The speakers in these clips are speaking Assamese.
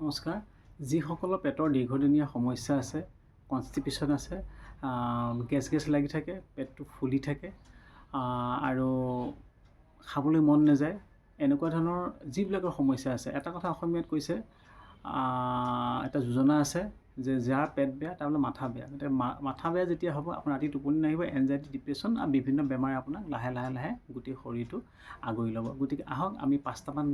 নমস্কাৰ। যিসকলৰ পেটৰ দীৰ্ঘদিনীয়া সমস্যা আছে, কনষ্টিপেশ্যন আছে, গেছ লাগি থাকে, পেটটো ফুলি থাকে আৰু খাবলৈ মন নাযায়, এনেকুৱা ধৰণৰ যিবিলাকৰ সমস্যা আছে, এটা কথা অসমীয়াত কৈছে, এটা যোজনা আছে যে যাৰ পেট বেয়া তাৰ বোলে মাথা বেয়া। গতিকে মাথা বেয়া যেতিয়া হ'ব, আপোনাৰ ৰাতি টোপনি নাহিব, এনজাইটি, ডিপ্ৰেশ্যন আৰু বিভিন্ন বেমাৰে আপোনাক লাহে লাহে গোটেই শৰীৰটো আগুৰি ল'ব। গতিকে আহক আমি 5-6টামান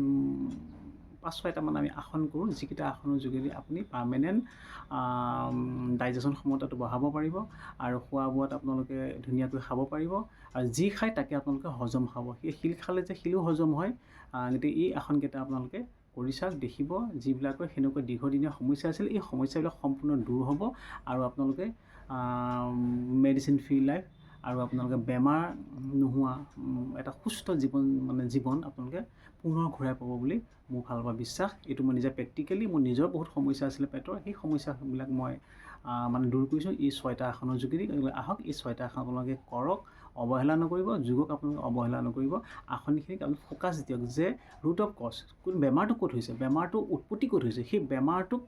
আমি আসন কৰোঁ, যিকেইটা আসনৰ যোগেদি আপুনি পাৰ্মানেণ্ট ডাইজেশ্যন ক্ষমতাটো বঢ়াব পাৰিব আৰু খোৱা বোৱাত আপোনালোকে ধুনীয়াকৈ খাব পাৰিব আৰু যি খায় তাকে আপোনালোকে হজম খাব। সেই শিল খালে যে শিলো হজম হয়। গতিকে এই আসনকেইটা আপোনালোকে কৰি চাওক, দেখিব যিবিলাকৰ সেনেকুৱা দীৰ্ঘদিনীয়া সমস্যা আছিল, এই সমস্যাবিলাক সম্পূৰ্ণ দূৰ হ'ব আৰু আপোনালোকে মেডিচিন ফ্ৰী লাইফ আৰু আপোনালোকে বেমাৰ নোহোৱা এটা সুস্থ জীৱন আপোনালোকে পুনৰ ঘূৰাই পাব বুলি মোৰ ফালৰ পৰা বিশ্বাস। এইটো মই নিজে প্ৰেক্টিকেলি, মোৰ নিজৰ বহুত সমস্যা আছিলে পেটৰ, সেই সমস্যাবিলাক মই দূৰ কৰিছোঁ এই 6টা আসনৰ যোগেদি। আহক এই 6টা আসন আপোনালোকে কৰক, অৱহেলা নকৰিব, যোগক আপোনালোকে অৱহেলা নকৰিব। আসনখিনিক আপুনি ফ'কাছ দিয়ক যে ৰুট অফ কজ, কোন বেমাৰটো ক'ত হৈছে, বেমাৰটো উৎপত্তি ক'ত হৈছে, সেই বেমাৰটোক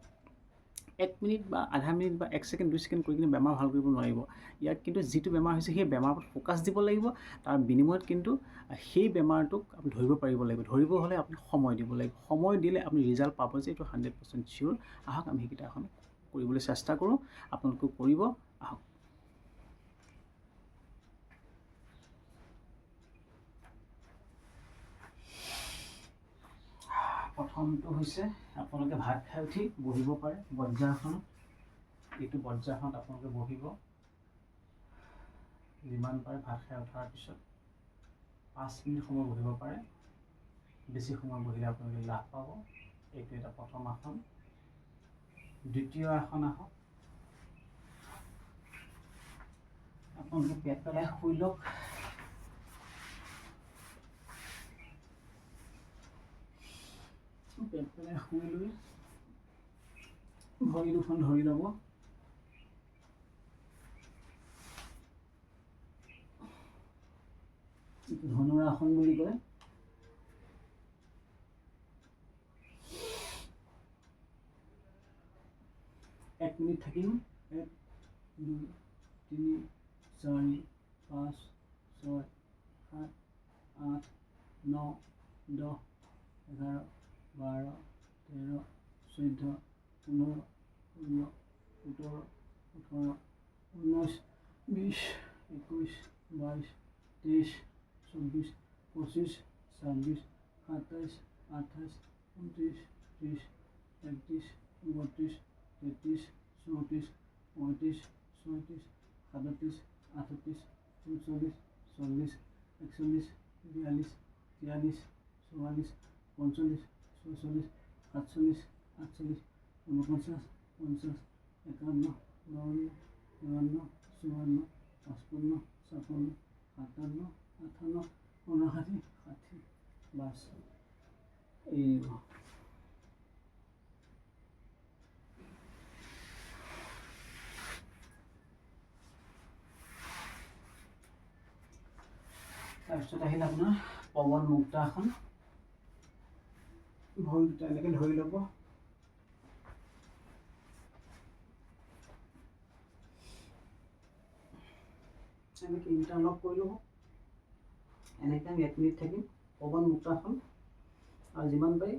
1 মিনিট বা আধা মিনিট বা 1 ছেকেণ্ড 2 ছেকেণ্ড কৰি কিনে বেমাৰ ভাল কৰিব নোৱাৰিব। ইয়াক কিন্তু যিটো বেমাৰ হৈছে সেই বেমাৰৰ ওপৰত ফ'কাছ দিব লাগিব, তাৰ বিনিময়ত কিন্তু সেই বেমাৰটোক আপুনি ধৰিব পাৰিব লাগিব। ধৰিব হ'লে আপুনি সময় দিব লাগিব, সময় দিলে আপুনি ৰিজাল্ট পাব যে এইটো 100% চিয়'ৰ। আহক আমি সেইকেইটা আসন কৰিবলৈ চেষ্টা কৰোঁ, আপোনালোকেও কৰিব। আহক। প্ৰথমটো হৈছে আপোনালোকে ভাত খাই উঠি বহিব পাৰে বজ্ৰাসনত। এইটো বজ্ৰাসনত আপোনালোকে বহিব, যিমান পাৰে ভাত খাই উঠাৰ পিছত 5 মিনিট সময় বহিব পাৰে। বেছি সময় বহিলে আপোনালোকে লাভ পাব। এইটো এটা প্ৰথম আসন। দ্বিতীয় আসন আহক, আপোনালোকে পেট পেলাই শুই লওক। পেট পেলাই শুই লৈ ভৰি দুখন ধৰি ল'ব। ধনুৰাসন বুলি কয়। এক মিনিট থাকিম। 1 2 3 4 5 6 7 8 9 10 11 12 13 14 15 16 17 18 19 20 21 22 23 24 25 26 27 28 29 30 31 32 33 34 35 36 37 38 39 40 41 42 43 44 45 46 47 48 49 50 51 52 53 54 55 56 57 58 59 60 বাছ এৰিব। তাৰপিছত আহিল আপোনাৰ পৱন মুক্তাসন। ভৰি দুটা এনেকৈ ধৰি ল'ব। এনেকৈ ইণ্টাৰলক কৰি ল'ব। এনেকৈ আমি 1 মিনিট থাকিম পৱন মুক্তাসন, আৰু যিমান পাৰি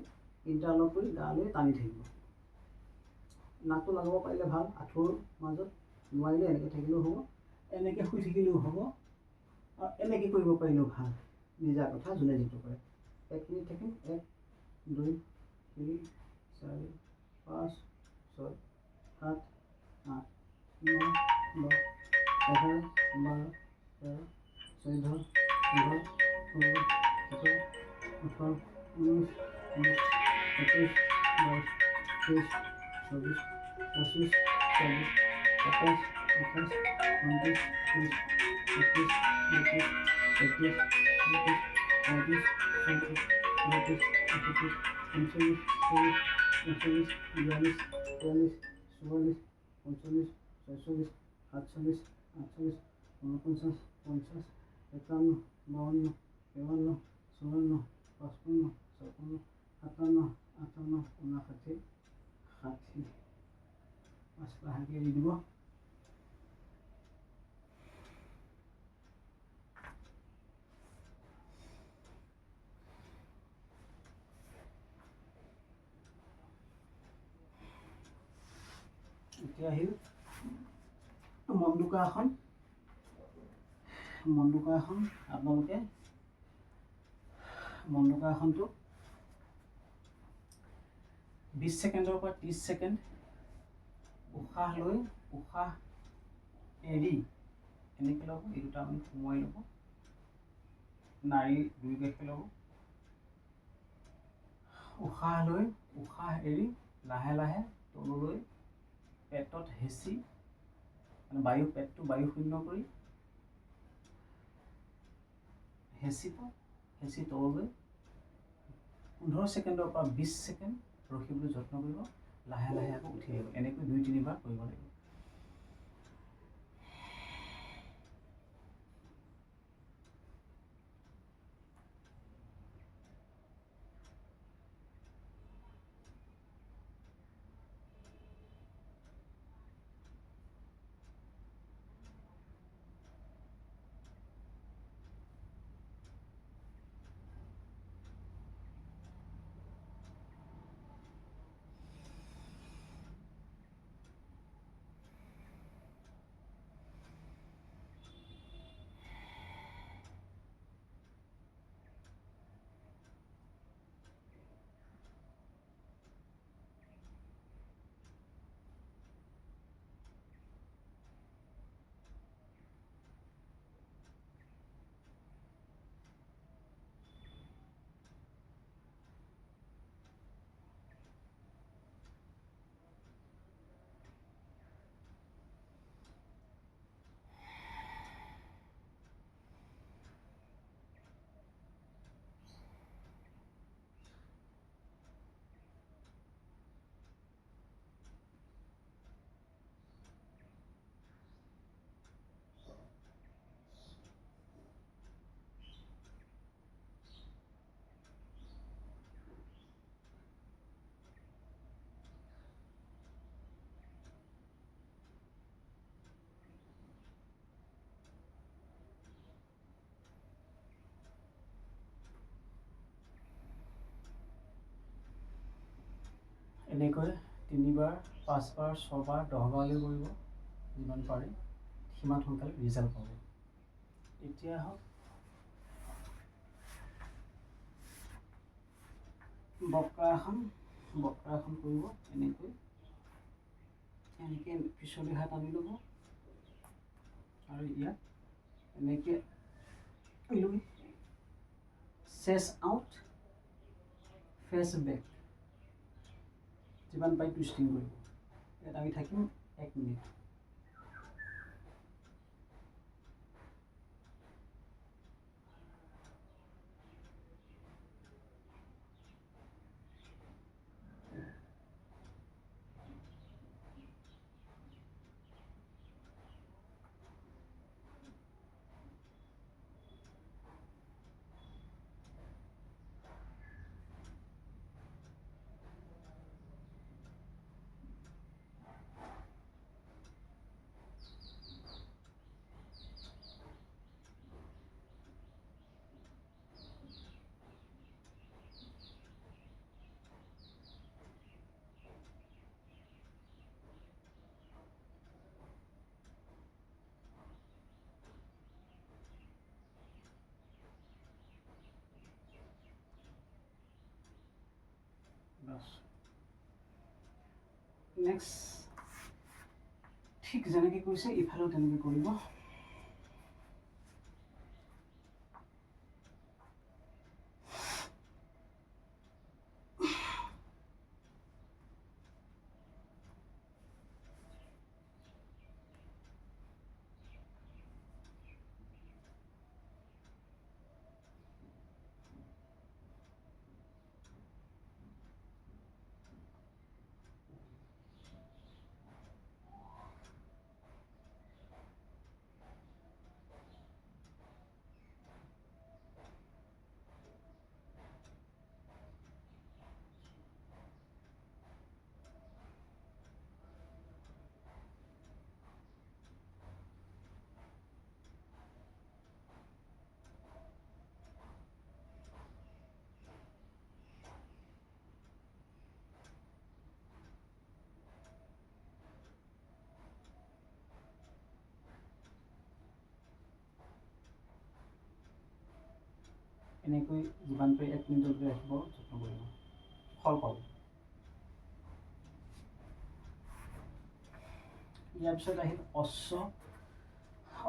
ইণ্টাৰলক কৰি গালৈ টানি থাকিব। নাকটো লগাব পাৰিলে ভাল, আঁঠুৰ মাজত, নোৱাৰিলে এনেকৈ থাকিলেও হ'ব, এনেকৈ শুই থাকিলেও হ'ব, আৰু এনেকৈ কৰিব পাৰিলেও ভাল। নিজা কথা, যোনে যিটো কৰে। 1 মিনিট থাকিম। 1 2 3 4 5 6 7 8 9 10 11 12 13 14 15 16 17 18 19 20 21 22 23 24 25 26 27 28 29 30 31 32 33 34 35 36 37 38 39 40 41 42 43 44 45 46 47 48 49 50 51 52 53 54 55 56 57 58 59 60 60 পাঁচ লাহেকৈ এৰি দিব। এতিয়া আহিল মণ্ডুকাসন। মণ্ডুকাসন আপোনালোকে মণ্ডুকাসনটো 20 ছেকেণ্ডৰ পৰা 30 ছেকেণ্ড উশাহ লৈ উশাহ এৰি এনেকৈ ল'ব। এই দুটা আপুনি সোমোৱাই ল'ব, নাড়ী দুই কাষে ল'ব। উশাহ লৈ উশাহ এৰি লাহে লাহে তললৈ পেটত হেঁচি মানে পেটটো বায়ু শূন্য কৰি হেঁচিব। হেঁচি তললৈ 15 ছেকেণ্ডৰ পৰা 20 ছেকেণ্ড ৰখিবলৈ যত্ন কৰিব। লাহে লাহে আকৌ উঠি আহিব। এনেকৈ 2-3 বাৰ কৰিব লাগিব। এনেকৈ 3 বাৰ 5 বাৰ 6 বাৰ 10 বাৰলৈ কৰিব। যিমান পাৰে সিমান সোনকালে ৰিজাল্ট পাব। এতিয়া আহক বক্ৰাসন। বক্ৰাসন কৰিব এনেকৈ পিছলি হাত আনি ল'ব আৰু ইয়াত এনেকৈ লৈ চেষ্ট আউট ফেচ বেক যিমান পাৰি টুইষ্টিং কৰিব। ইয়াত আমি থাকিম 1 মিনিট। নেক্সট ঠিক যেনেকৈ কৰিছে ইফালেও তেনেকৈ কৰিব। এনেকৈ যিমান পাৰি 1 মিনিটলৈকে ৰাখিব যত্ন কৰিব, ফল পাব। ইয়াৰ পিছত আহিল অশ্ব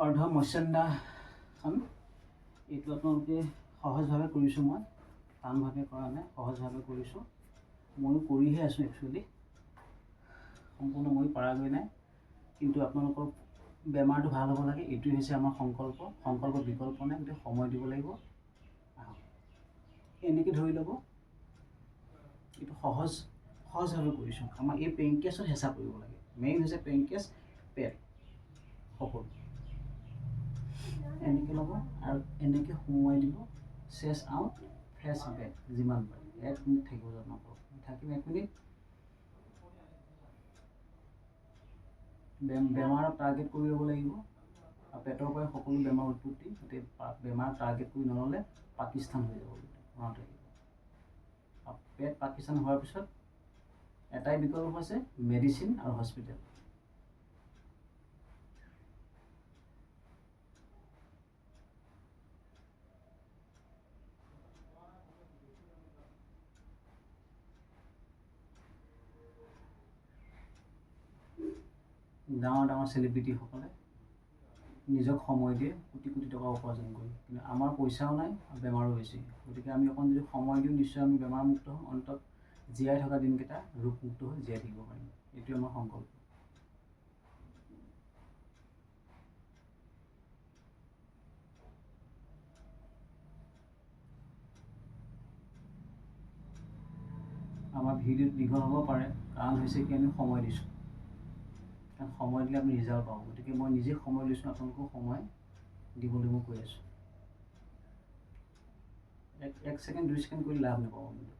অৰ্ধ মৎস্যন্যাসন। এইটো আপোনালোকে সহজভাৱে কৰিছোঁ, মই টানভাৱে কৰা নাই, সহজভাৱে কৰিছোঁ। ময়ো কৰিহে আছোঁ একচুৱেলি, সম্পূৰ্ণ মই পাৰাগৈ নাই, কিন্তু আপোনালোকৰ বেমাৰটো ভাল হ'ব লাগে, এইটোৱে হৈছে আমাৰ সংকল্প বিকল্প নাই, গতিকে সময় দিব লাগিব। আহক এনেকৈ ধৰি ল'ব, এইটো সহজভাৱে কৰিছোঁ। আমাৰ এই পেংকেছত হেঁচা কৰিব লাগে, মেইন হৈছে পেংকেছ, পেট, সকলো এনেকৈ ল'ব আৰু এনেকৈ সোমোৱাই দিব, চেষ্ট আউট, ফেচ বেক, যিমান পাৰে 1 মিনিট থাকিব যত্ন কৰক, থাকিব 1 মিনিট। বেমাৰক টাৰ্গেট কৰি ল'ব লাগিব, আৰু পেটৰ পৰাই সকলো বেমাৰ উৎপত্তি, গতিকে বেমাৰক টাৰ্গেট কৰি নল'লে পাকিস্তান হৈ যাব, মনত ৰাখিব। আৰু পেট পাকিস্তান হোৱাৰ পিছত এটাই বিকল্প আছে, মেডিচিন আৰু হস্পিটেল। ডাঙৰ ডাঙৰ চেলিব্ৰিটিসকলে নিজক সময় দিয়ে কোটি কোটি টকা উপাৰ্জন কৰি, কিন্তু আমাৰ পইচাও নাই আৰু বেমাৰো বেছি। গতিকে আমি অকণ যদি সময় দিওঁ, নিশ্চয় আমি বেমাৰমুক্ত হ'ম, অন্তত জীয়াই থকা দিনকেইটা ৰোগমুক্ত হৈ জীয়াই থাকিব পাৰিম। এইটোৱে আমাৰ সংকল্প। আমাৰ ভিডিঅ'টো দীঘল হ'ব পাৰে, কাৰণ হৈছে কি আমি সময় দিছোঁ, কাৰণ সময় দিলে আপুনি ৰিজাল্ট পাব। গতিকে মই নিজে সময় লৈছোঁ, আপোনালোকক সময় দিবলৈ মই কৈ আছোঁ। 1 ছেকেণ্ড 2 ছেকেণ্ড কৰি লাভ নাপাব কিন্তু।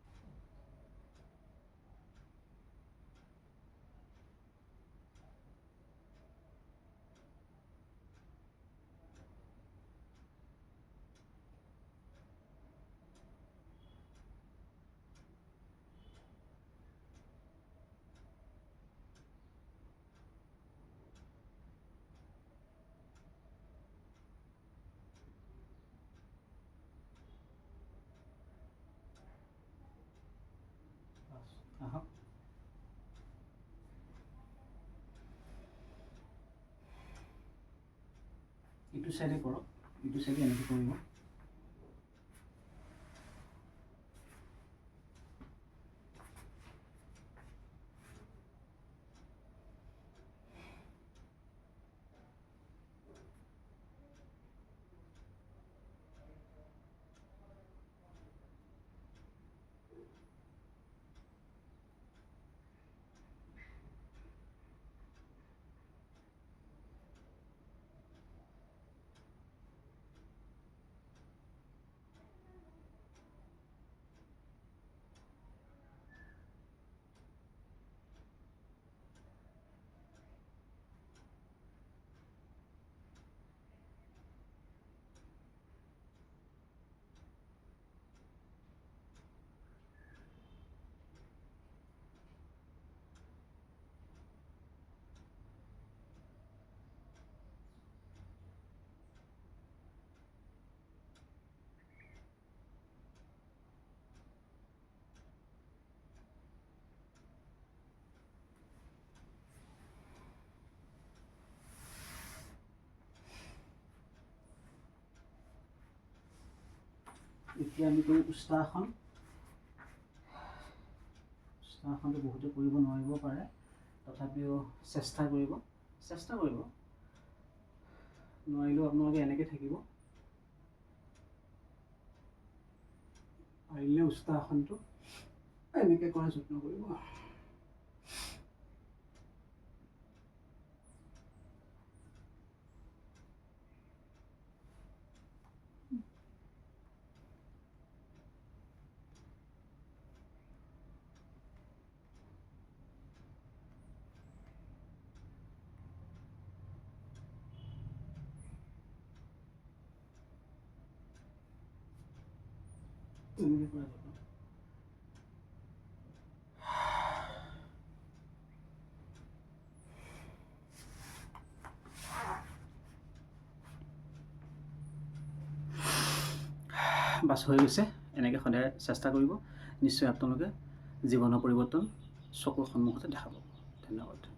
আহক ইটো চাইডে কৰক, ইটো চাইডে এনেকৈ কৰিব। এতিয়া আমি কৰিম উষ্ট্ৰাসন। উষ্ট্ৰাসনটো বহুতে কৰিব নোৱাৰিব পাৰে, তথাপিও চেষ্টা কৰিব, নোৱাৰিলেও আপোনালোকে এনেকৈ থাকিব। পাৰিলে উষ্ট্ৰাসনটো এনেকৈ কৰাৰ যত্ন কৰিব। এনেকৈ কৰা যত্ন। বাছ হৈ গৈছে। এনেকৈ সদায় চেষ্টা কৰিব, নিশ্চয় আপোনালোকে জীৱনৰ পৰিৱৰ্তন চকুৰ সন্মুখতে দেখা পাব। ধন্যবাদ।